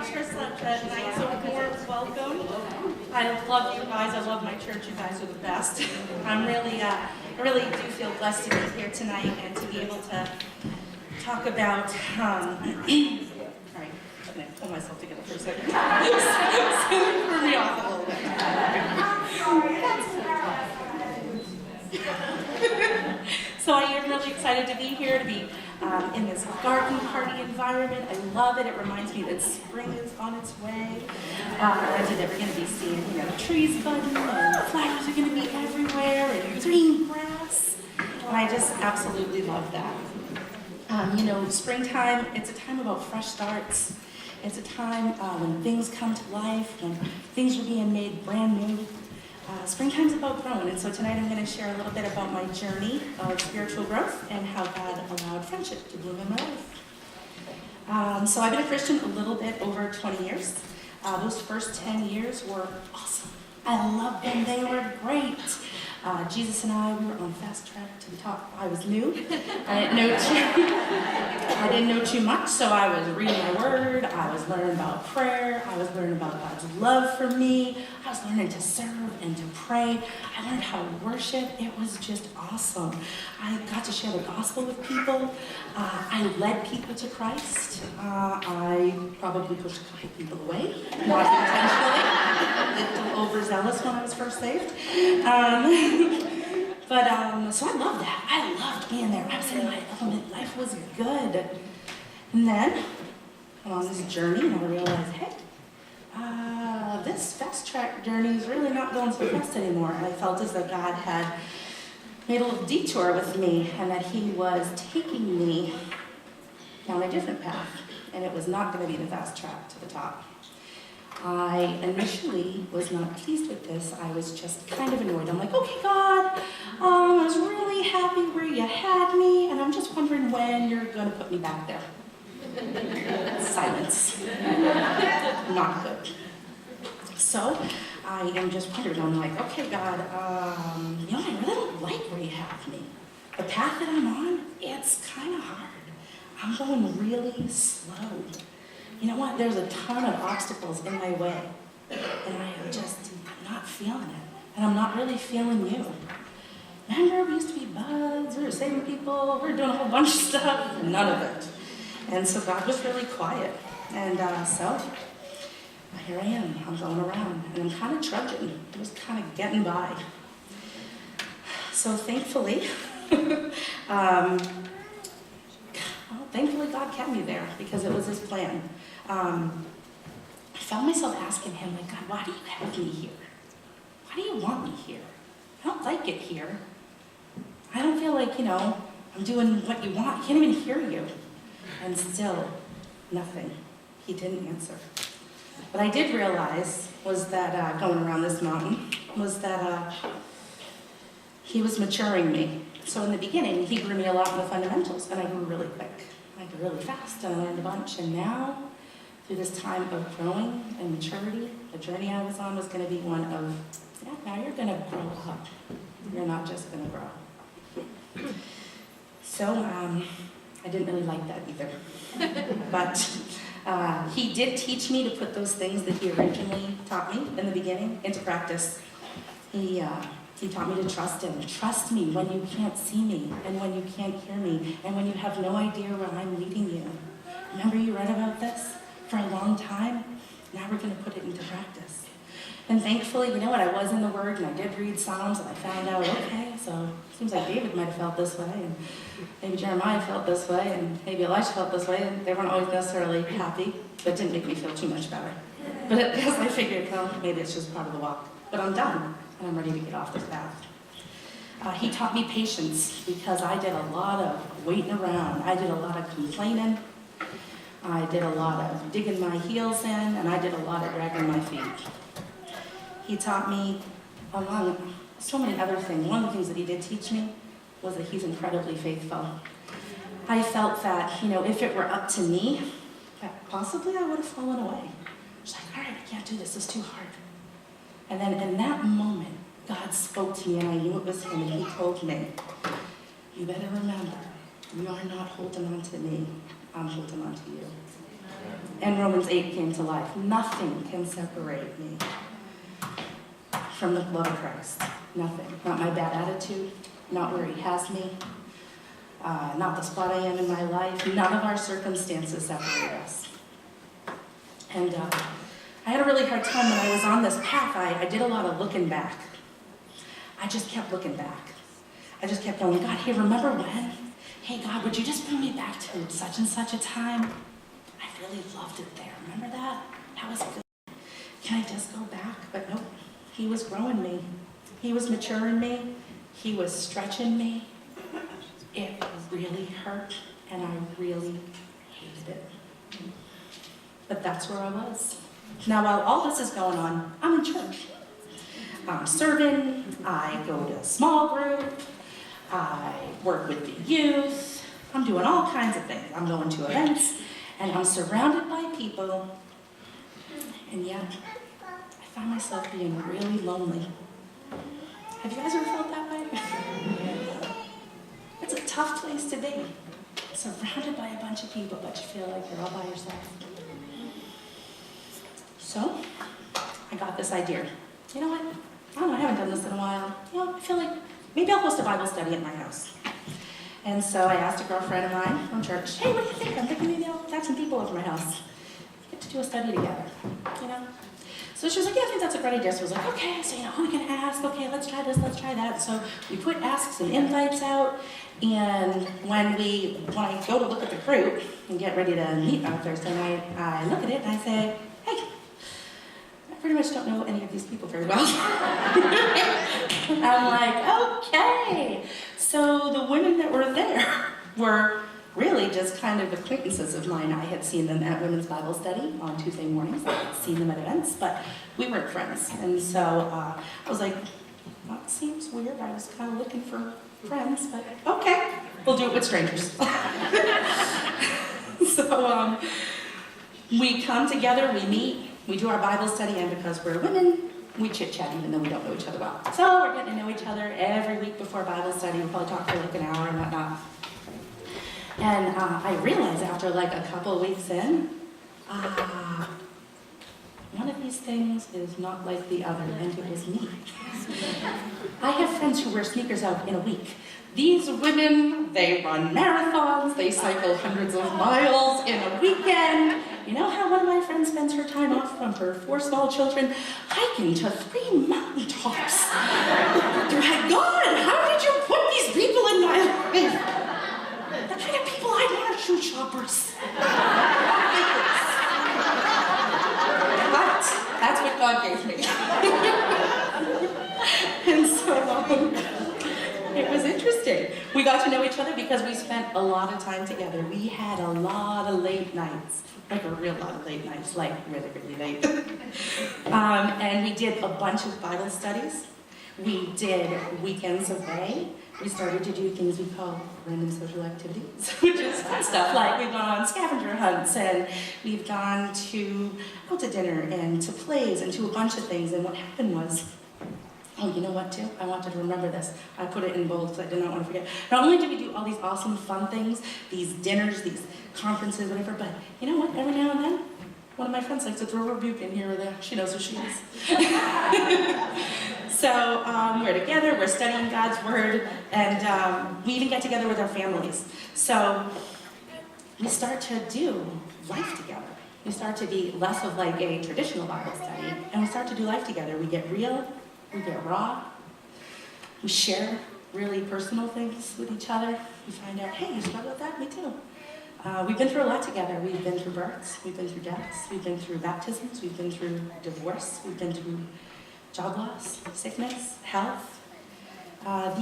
much for such a nice warm welcome. I love you guys. I love my church. You guys are the best. I really do feel blessed to be here tonight and to be able to talk about. All right, I'm gonna pull myself together for a second. So you threw me off a little bit. So I am really excited to be here, to be in this garden party environment. I love it. It reminds me that spring is on its way. Granted that we're going to be seeing, trees budding and flowers are going to be everywhere and green grass. And I just absolutely love that. Springtime, it's a time about fresh starts. It's a time when things come to life, when things are being made brand new. Springtime's about growing, and so tonight I'm going to share a little bit about my journey of spiritual growth and how God allowed friendship to bloom in my life. So I've been a Christian a little bit over 20 years. Those first 10 years were awesome. I loved them. They were great. Jesus and I, we were on fast track to the top. I was new. I didn't know too much, so I was reading my word. I was learning about prayer. I was learning about God's love for me. I was learning to serve and to pray. I learned how to worship. It was just awesome. I got to share the gospel with people. I led people to Christ. I probably pushed a couple people away, not intentionally. A little overzealous when I was first saved. So I loved that. I loved being there. I was in my element. Life was good. And then, I'm on this journey, and I realized, hey, this fast track journey is really not going so fast anymore. And I felt as though God had made a little detour with me, and that He was taking me down a different path. And it was not going to be the fast track to the top. I initially was not pleased with this. I was just kind of annoyed. I'm like, okay, God, I was really happy where you had me, and I'm just wondering when you're going to put me back there. Silence. Not good. So I am just wondering. I'm like, okay, God, I really don't like where you have me. The path that I'm on, it's kind of hard. I'm going really slow. You know what? There's a ton of obstacles in my way, and I'm not feeling it, and I'm not really feeling you. Remember, we used to be buds, we were saving people, we were doing a whole bunch of stuff, none of it. And so God was really quiet, and so here I am. I'm going around, and I'm kind of trudging, just kind of getting by. So thankfully, thankfully God kept me there because it was His plan. I found myself asking Him, like, God, why do you have me here? Why do you want me here? I don't like it here. I don't feel like, I'm doing what you want. I can't even hear you. And still, nothing. He didn't answer. What I did realize was that, going around this mountain, was that He was maturing me. So in the beginning, He grew me a lot in the fundamentals, and I grew really quick. I grew really fast, and I learned a bunch. And now, through this time of growing and maturity, the journey I was on was going to be one of, now you're going to grow up. You're not just going to grow. So I didn't really like that either. But He did teach me to put those things that He originally taught me in the beginning into practice. He taught me to trust Him. Trust me when you can't see me, and when you can't hear me, and when you have no idea where I'm leading you. Remember you read about this for a long time? Now we're going to put it into practice. And thankfully, I was in the Word, and I did read Psalms, and I found out, okay, so it seems like David might have felt this way, and maybe Jeremiah felt this way, and maybe Elisha felt this way, and they weren't always necessarily happy, but it didn't make me feel too much better. But as I figured, maybe it's just part of the walk. But I'm done. And I'm ready to get off this path. He taught me patience because I did a lot of waiting around. I did a lot of complaining. I did a lot of digging my heels in, and I did a lot of dragging my feet. He taught me, among so many other things, one of the things that He did teach me was that He's incredibly faithful. I felt that, if it were up to me, that possibly I would have fallen away. I was like, all right, I can't do this. It's too hard. And then in that moment, God spoke to me, and I knew it was Him, and He told me, you better remember, you are not holding on to me, I'm holding on to you. and Romans 8 came to life. Nothing can separate me from the love of Christ. Nothing. Not my bad attitude, not where he has me, not the spot I am in my life. None of our circumstances separate us. And I had a really hard time when I was on this path. I did a lot of looking back. I just kept looking back. I just kept going, God, hey, remember when? Hey, God, would you just bring me back to such and such a time? I really loved it there. Remember that? That was good. Can I just go back? But nope. He was growing me. He was maturing me. He was stretching me. It really hurt, and I really hated it. But that's where I was. Now, while all this is going on, I'm in church. I'm serving. I go to a small group. I work with the youth. I'm doing all kinds of things. I'm going to events, and I'm surrounded by people, and yet I find myself being really lonely. Have you guys ever felt that way? It's a tough place to be. Surrounded by a bunch of people, but you feel like you're all by yourself. So, I got this idea. You know what? I don't know, I haven't done this in a while. You know, I feel like maybe I'll host a Bible study at my house. And so I asked a girlfriend of mine from church, hey, what do you think? I'm thinking maybe I'll have some people over to my house. Get to do a study together, you know? So she was like, yeah, I think that's a great idea. So I was like, okay, so you know, who we can ask? Okay, let's try this, let's try that. So we put asks and invites out, and when I go to look at the group and get ready to meet on Thursday night, I look at it and I say, hey, I pretty much don't know any of these people very well. I'm like, okay. So the women that were there were really just kind of acquaintances of mine. I had seen them at Women's Bible Study on Tuesday mornings. I had seen them at events, but we weren't friends. And so I was like, that seems weird. I was kind of looking for friends, but okay, we'll do it with strangers. So we come together, we meet, we do our Bible study, and because we're women, we chit-chat even though we don't know each other well. So we're getting to know each other every week before Bible study. We probably talk for like an hour and whatnot. And I realized after like a couple of weeks in, one of these things is not like the other, and it was me. I have friends who wear sneakers out in a week. These women, they run marathons, they cycle hundreds of miles in a weekend. You know how one of my friends spends her time off from her 4 small children hiking to 3 mountaintops? God, how did you put these people in my life? The kind of people I want are shoe shoppers. But that's what God gave me. And so it was interesting. We got to know each other because we spent a lot of time together. We had a lot of late nights, like a real lot of late nights, like really, really late. And we did a bunch of Bible studies. We did weekends away. We started to do things we call random social activities, which is fun stuff. Like we've gone on scavenger hunts, and we've gone out to dinner and to plays and to a bunch of things. And what happened was, oh, you know what, too? I wanted to remember this. I put it in bold because I did not want to forget. Not only did we do all these awesome, fun things, these dinners, these conferences, whatever, but you know what? Every now and then, one of my friends likes to throw a rebuke in here or there. She knows who she is. So we're together, we're studying God's Word, and we even get together with our families. So we start to do life together. We start to be less of like a traditional Bible study, and we start to do life together. We get real, we get raw, we share really personal things with each other. We find out, hey, you struggle with that? Me too. We've been through a lot together. We've been through births, we've been through deaths, we've been through baptisms, we've been through divorce, we've been through job loss, sickness, health.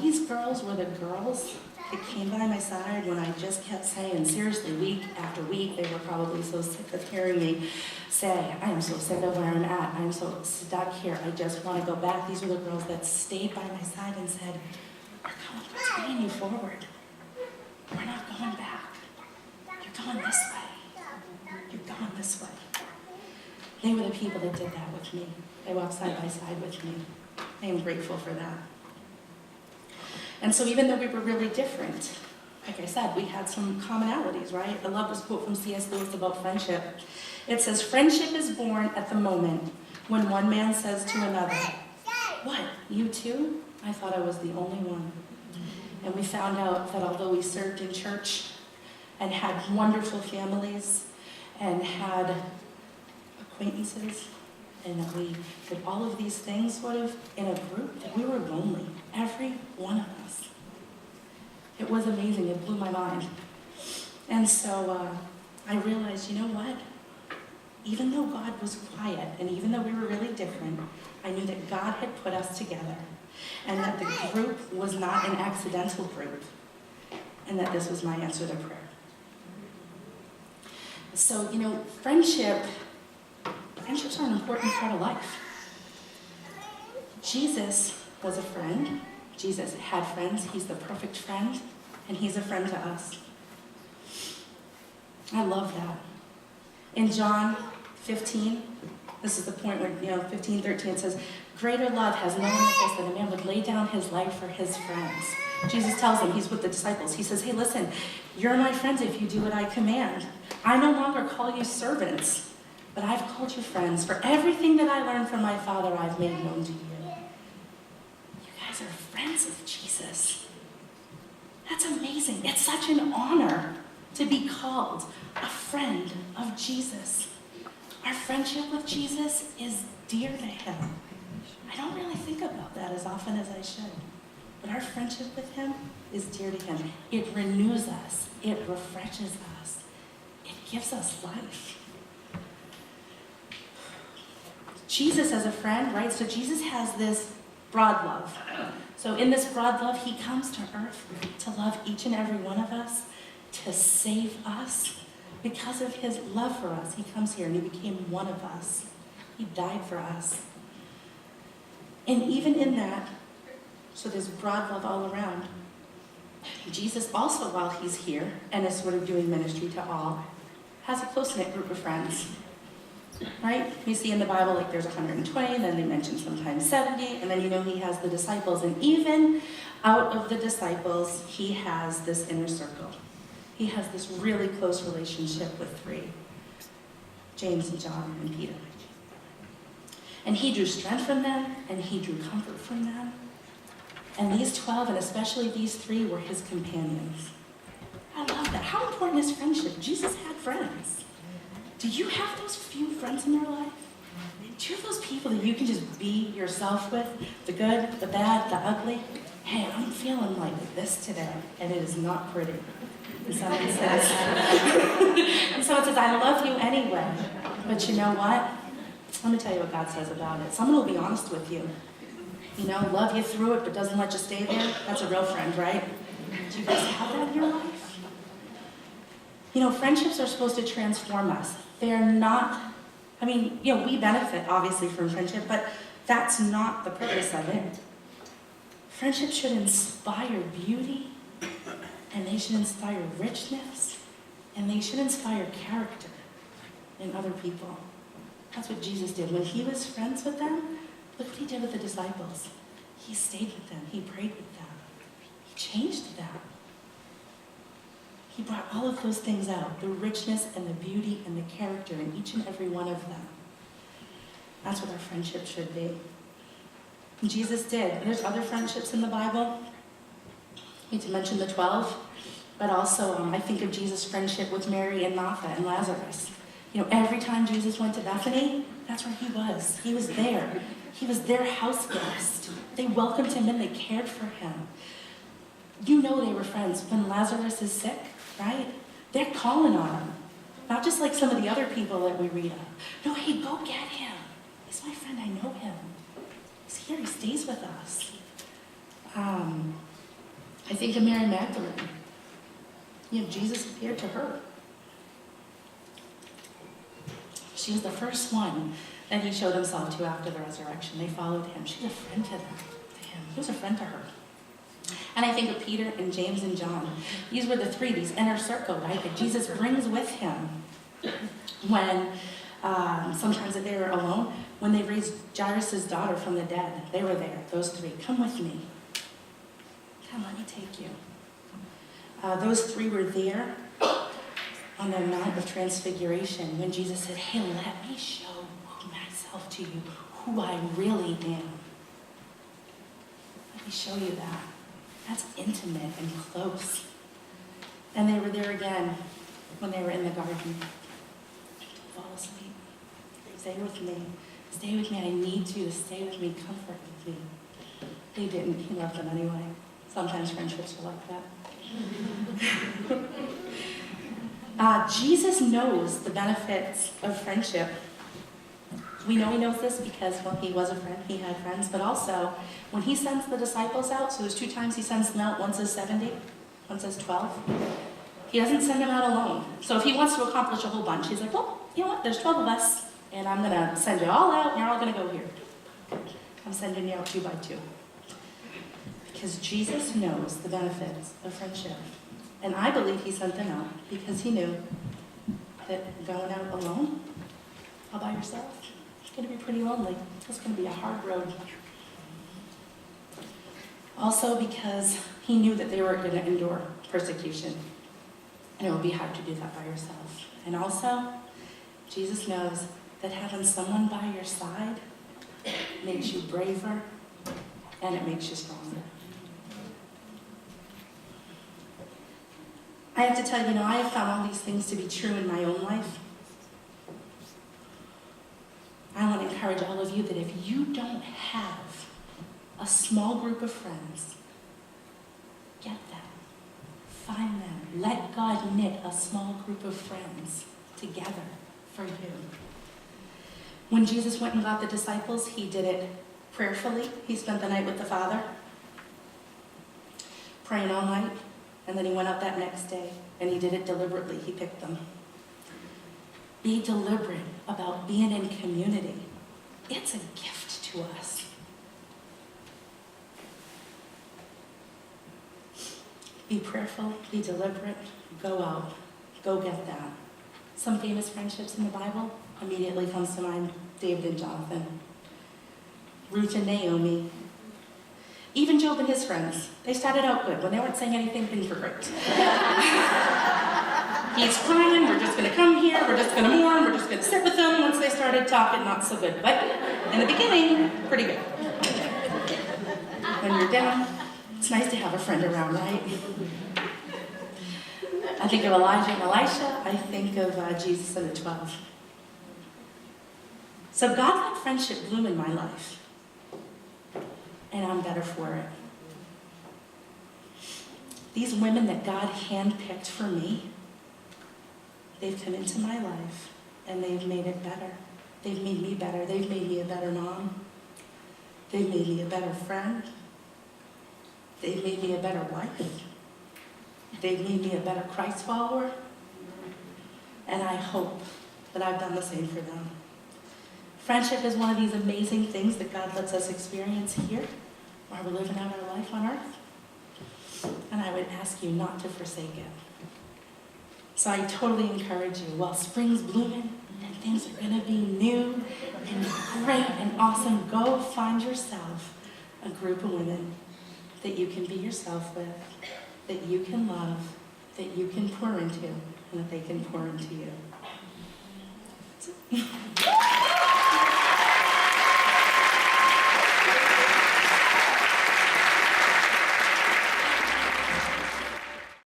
These girls were the girls that came by my side when I just kept saying, seriously, week after week, they were probably so sick of hearing me say, I am so sick of where I'm at. I'm so stuck here. I just want to go back. These were the girls that stayed by my side and said, we're taking you forward. We're not going back. You're going this way. You're going this way. They were the people that did that with me. They walked side by side with me. I am grateful for that. And so even though we were really different, like I said, we had some commonalities, right? I love this quote from C.S. Lewis about friendship. It says, "Friendship is born at the moment when one man says to another, 'What, you too? I thought I was the only one.'" And we found out that although we served in church and had wonderful families and had acquaintances, and that we did all of these things sort of in a group, that we were lonely, every one of us. It was amazing, it blew my mind. And so I realized, you know what? Even though God was quiet, and even though we were really different, I knew that God had put us together, and that the group was not an accidental group, and that this was my answer to prayer. So, you know, friendships are an important part of life. Jesus was a friend. Jesus had friends. He's the perfect friend, and he's a friend to us. I love that. In John 15, this is the point where, 15:13, it says, "Greater love has no one than this, that a man would lay down his life for his friends." Jesus tells them, he's with the disciples, he says, "Hey, listen, you're my friends if you do what I command. I no longer call you servants, but I've called you friends. For everything that I learned from my Father, I've made known to you." You guys are friends of Jesus. That's amazing. It's such an honor to be called a friend of Jesus. Our friendship with Jesus is dear to him. I don't really think about that as often as I should. But our friendship with him is dear to him. It renews us. It refreshes us. It gives us life. Jesus as a friend, right? So Jesus has this broad love. So in this broad love, he comes to earth to love each and every one of us, to save us. Because of his love for us, he comes here and he became one of us. He died for us. And even in that, so there's broad love all around. Jesus also, while he's here and is sort of doing ministry to all, has a close-knit group of friends. Right? You see in the Bible, like there's 120, and then they mention sometimes 70, and then he has the disciples. And even out of the disciples, he has this inner circle. He has this really close relationship with three, James and John and Peter. And he drew strength from them, and he drew comfort from them. And these 12, and especially these three, were his companions. I love that. How important is friendship? Jesus had friends. Do you have those few friends in your life? Do you have those people that you can just be yourself with? The good, the bad, the ugly? Hey, I'm feeling like this today, and it is not pretty. And someone says, I love you anyway. But you know what? Let me tell you what God says about it. Someone will be honest with you. Love you through it, but doesn't let you stay there. That's a real friend, right? Do you guys have that in your life? Friendships are supposed to transform us. They're not, we benefit, obviously, from friendship, but that's not the purpose of it. Friendship should inspire beauty, and they should inspire richness, and they should inspire character in other people. That's what Jesus did. When he was friends with them, look what he did with the disciples. He stayed with them. He prayed with them. He changed them. He brought all of those things out, the richness and the beauty and the character in each and every one of them. That's what our friendship should be. And Jesus did. There's other friendships in the Bible. I need to mention the 12, but also I think of Jesus' friendship with Mary and Martha and Lazarus. Every time Jesus went to Bethany, that's where he was. He was there. He was their house guest. They welcomed him in. They cared for him. They were friends. When Lazarus is sick, right? They're calling on him. Not just like some of the other people that we read of. No, hey, go get him. He's my friend. I know him. He's here. He stays with us. I think of Mary Magdalene. Jesus appeared to her. She was the first one that he showed himself to after the resurrection. They followed him. She was a friend to him. He was a friend to her. And I think of Peter and James and John. These were the three, these inner circle, right, that Jesus brings with him when, sometimes if they were alone, when they raised Jairus' daughter from the dead. They were there, those three. Come with me. Come, let me take you. Those three were there on the Mount of Transfiguration when Jesus said, hey, let me show myself to you, who I really am. Let me show you that. That's intimate and close. And they were there again when they were in the garden. Don't fall asleep. Stay with me. Stay with me. I need you to stay with me. Comfort with me. They didn't. He loved them anyway. Sometimes friendships are like that. Jesus knows the benefits of friendship. We know he knows this because, well, he was a friend, he had friends, but also when he sends the disciples out, so there's 2 times he sends them out, once as 70, once as 12, he doesn't send them out alone. So if he wants to accomplish a whole bunch, he's like, well, you know what, there's 12 of us, and I'm going to send you all out, and you're all going to go here. I'm sending you out 2 by 2. Because Jesus knows the benefits of friendship. And I believe he sent them out because he knew that going out alone, all by yourself, it's going to be pretty lonely. It's going to be a hard road. Also because he knew that they were going to endure persecution. And it would be hard to do that by yourself. And also, Jesus knows that having someone by your side makes you braver and it makes you stronger. I have to tell you, I have found all these things to be true in my own life. I want to encourage all of you that if you don't have a small group of friends, get them. Find them. Let God knit a small group of friends together for you. When Jesus went and got the disciples, he did it prayerfully. He spent the night with the Father, praying all night. And then he went out that next day, and he did it deliberately. He picked them. Be deliberate about being in community. It's a gift to us. Be prayerful, be deliberate, go out, go get that. Some famous friendships in the Bible immediately comes to mind: David and Jonathan, Ruth and Naomi, even Job and his friends. They started out good. When they weren't saying anything, things were great. He's crying, we're just going to come here, we're just going to mourn, we're just going to sit with them. Once they started talking, not so good. But in the beginning, pretty good. When you're down, it's nice to have a friend around, right? I think of Elijah and Elisha. I think of Jesus and the 12. So God let friendship bloom in my life. And I'm better for it. These women that God handpicked for me, they've come into my life and they've made it better. They've made me better. They've made me a better mom. They've made me a better friend. They've made me a better wife. They've made me a better Christ follower. And I hope that I've done the same for them. Friendship is one of these amazing things that God lets us experience here while we're living out our life on earth. And I would ask you not to forsake it. So I totally encourage you, while spring's blooming and things are going to be new and great and awesome, go find yourself a group of women that you can be yourself with, that you can love, that you can pour into, and that they can pour into you.